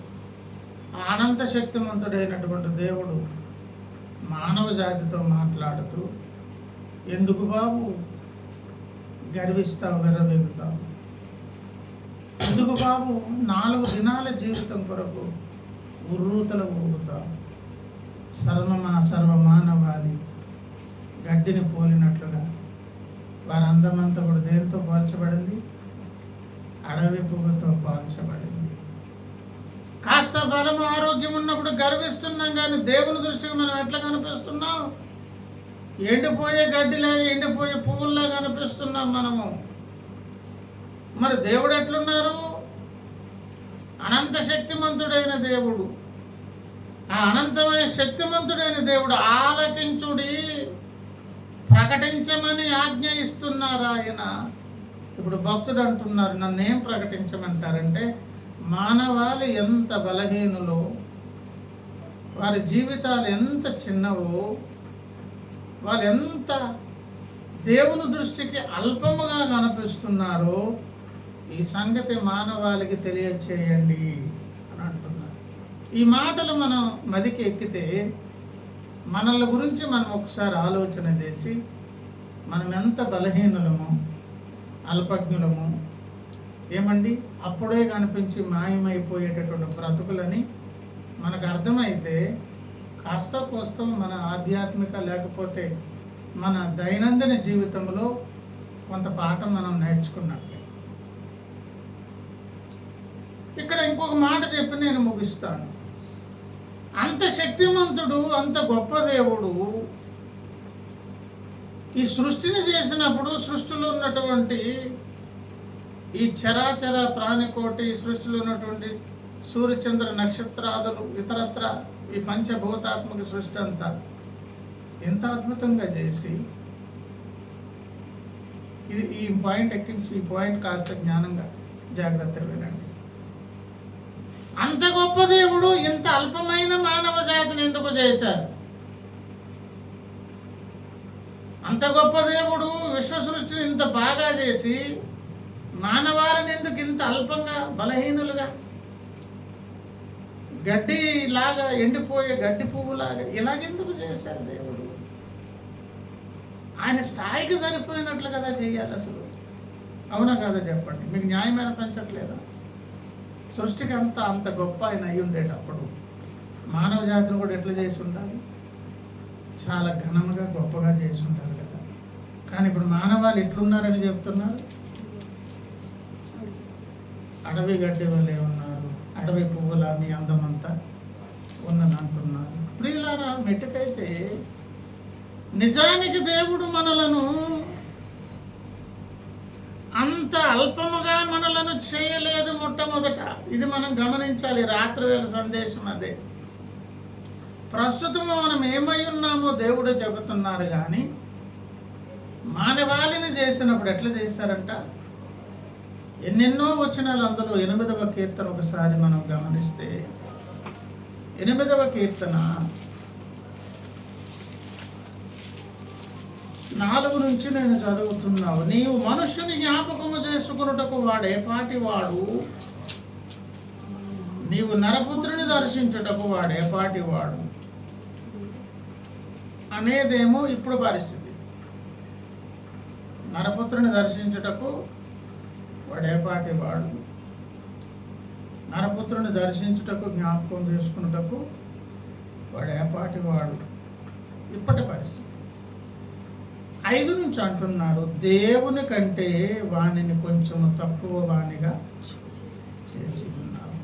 అనంత శక్తిమంతుడైనటువంటి దేవుడు మానవ జాతితో మాట్లాడుతూ, ఎందుకు బాబు గర్విస్తావు, గర్వెగుతావు? ఎందుకు బాబు 4 దినాల జీవితం కొరకు ఉర్రూతలు ఊగుతావు? సర్వమానవాళి గడ్డిని పోలినట్లుగా వారి అందమంతా కూడా దేనితో పోల్చబడింది? అడవి పువ్వుతో పోల్చబడింది. కాస్త బలం ఆరోగ్యం ఉన్నప్పుడు గర్విస్తున్నాం, కానీ దేవుని దృష్టికి మనం ఎట్లా కనిపిస్తున్నాం? ఎండిపోయే గడ్డిలాగా, ఎండిపోయే పువ్వుల్లా కనిపిస్తున్నాం మనము. మరి దేవుడు ఎట్లున్నారు? అనంత శక్తిమంతుడైన దేవుడు. ఆ అనంతమైన శక్తిమంతుడైన దేవుడు ఆలకించుడి, ప్రకటించమని ఆజ్ఞ ఇస్తున్నారు ఆయన. ఇప్పుడు భక్తుడు అంటున్నారు, నన్ను ఏం ప్రకటించమంటారంటే, మానవాళి ఎంత బలహీనులో, వారి జీవితాలు ఎంత చిన్నవో, వాళ్ళు ఎంత దేవుని దృష్టికి అల్పముగా కనిపిస్తున్నారో ఈ సంగతి మానవాళికి తెలియచేయండి అని అంటున్నారు. ఈ మాటలు మనం మదికి ఎక్కితే మనల గురించి మనం ఒకసారి ఆలోచన చేసి, మనం ఎంత బలహీనులము, అల్పజ్ఞులము, ఏమండి అప్పుడే కనిపించి మాయమైపోయేటటువంటి బ్రతుకులని మనకు అర్థమైతే కాస్త కోస్త మన ఆధ్యాత్మిక లేకపోతే మన దైనందిన జీవితంలో కొంత పాఠం మనం నేర్చుకున్నట్లే. ఇక్కడ ఇంకొక మాట చెప్పి నేను ముగిస్తాను. అంత శక్తిమంతుడు, అంత గొప్ప దేవుడు ఈ సృష్టిని చేసినప్పుడు, సృష్టిలో ఉన్నటువంటి ఈ చరాచర ప్రాణికోటి, సృష్టిలో ఉన్నటువంటి సూర్యచంద్ర నక్షత్రాదులు, ఇతరత్ర ఈ పంచభూతాత్మక సృష్టి అంతా ఎంత అద్భుతంగా చేసి, ఇది ఈ పాయింట్ ఎక్కించి, ఈ పాయింట్ కాస్త జ్ఞానంగా జాగ్రత్తగా వినండి. అంత గొప్ప దేవుడు ఇంత అల్పమైన మానవ జాతిని ఎందుకు చేశారు? అంత గొప్ప దేవుడు విశ్వ సృష్టిని ఇంత బాగా చేసి మానవాళిని ఎందుకు ఇంత అల్పంగా, బలహీనులుగా, గడ్డిలాగా, ఎండిపోయే గడ్డి పువ్వులాగా ఇలాగెందుకు చేశారు దేవుడు? ఆయన స్థాయికి సరిపోయినట్లు కదా చేయాలి అసలు. అవునా కదా చెప్పండి, మీకు న్యాయమైన పెంచట్లేదా? సృష్టికి అంత గొప్ప ఆయన అయి ఉండేటప్పుడు మానవ జాతిని కూడా ఎట్లా చేసి ఉండాలి? చాలా ఘనంగా, గొప్పగా చేసి ఉంటారు కదా. కానీ ఇప్పుడు మానవాళ్ళు ఎట్లున్నారని చెప్తున్నారు? అడవి గడ్డి వల్లే ఉన్నారు, అడవి పువ్వుల మీ అందమంతా ఉన్నది అంటున్నారు. ప్రియులారా, మెట్టుకైతే నిజానికి దేవుడు మనలను అంత అల్పముగా మనలను చేయలేదు. మొట్టమొదట ఇది మనం గమనించాలి. రాత్రివేళ సందేశం అదే. ప్రస్తుతం మనం ఏమై ఉన్నామో దేవుడే చెబుతున్నారు. కానీ మానవాళిని చేసినప్పుడు ఎట్లా చేశారంట? ఎన్నెన్నో వచనాలు. అందులో 8వ కీర్తన ఒకసారి మనం గమనిస్తే, 8వ కీర్తన 4 నుంచి నేను చదువుతున్నావు. నీవు మనుషుని జ్ఞాపకము చేసుకున్నటకు వాడేపాటి వాడు, నీవు నరపుత్రుని దర్శించుటకు వాడేపాటి వాడు అనేదేమో ఇప్పుడు పరిస్థితి. నరపుత్రుని దర్శించుటకు వాడేపాటి వాడు, నరపుత్రుని దర్శించుటకు, జ్ఞాపకం చేసుకున్నటకు వాడేపాటి వాడు ఇప్పటి పరిస్థితి. 5 నుంచి అంటున్నారు, దేవుని కంటే వానిని కొంచెము తక్కువ వానిగా చేసి ఉన్నావు,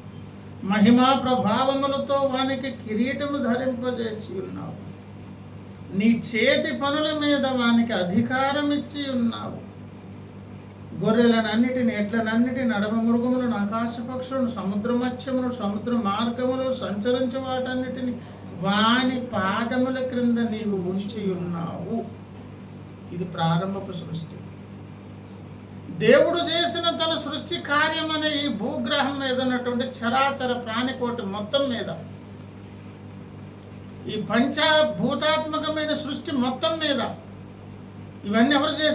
మహిమా ప్రభావములతో వానికి కిరీటము ధరింపజేసి ఉన్నావు, నీ చేతి పనుల మీద వానికి అధికారం ఇచ్చి ఉన్నావు, గొర్రెలనన్నిటిని, ఎడ్లనన్నిటిని, నడమ మృగములను, ఆకాశ పక్షులను, సముద్ర మత్స్యములను, సముద్ర మార్గములు సంచరించే వాటన్నిటిని వాని పాదముల క్రింద నీవు ఉంచి ఉన్నావు. ఇది ప్రారంభపు సృష్టి. దేవుడు చేసిన తన సృష్టి కార్యం అనే ఈ భూగ్రహం మీద ఉన్నటువంటి చరాచర ప్రాణికోటి మొత్తం మీద, ఈ పంచభూతాత్మకమైన సృష్టి మొత్తం మీద ఇవన్నీ ఎవరు చేశారు?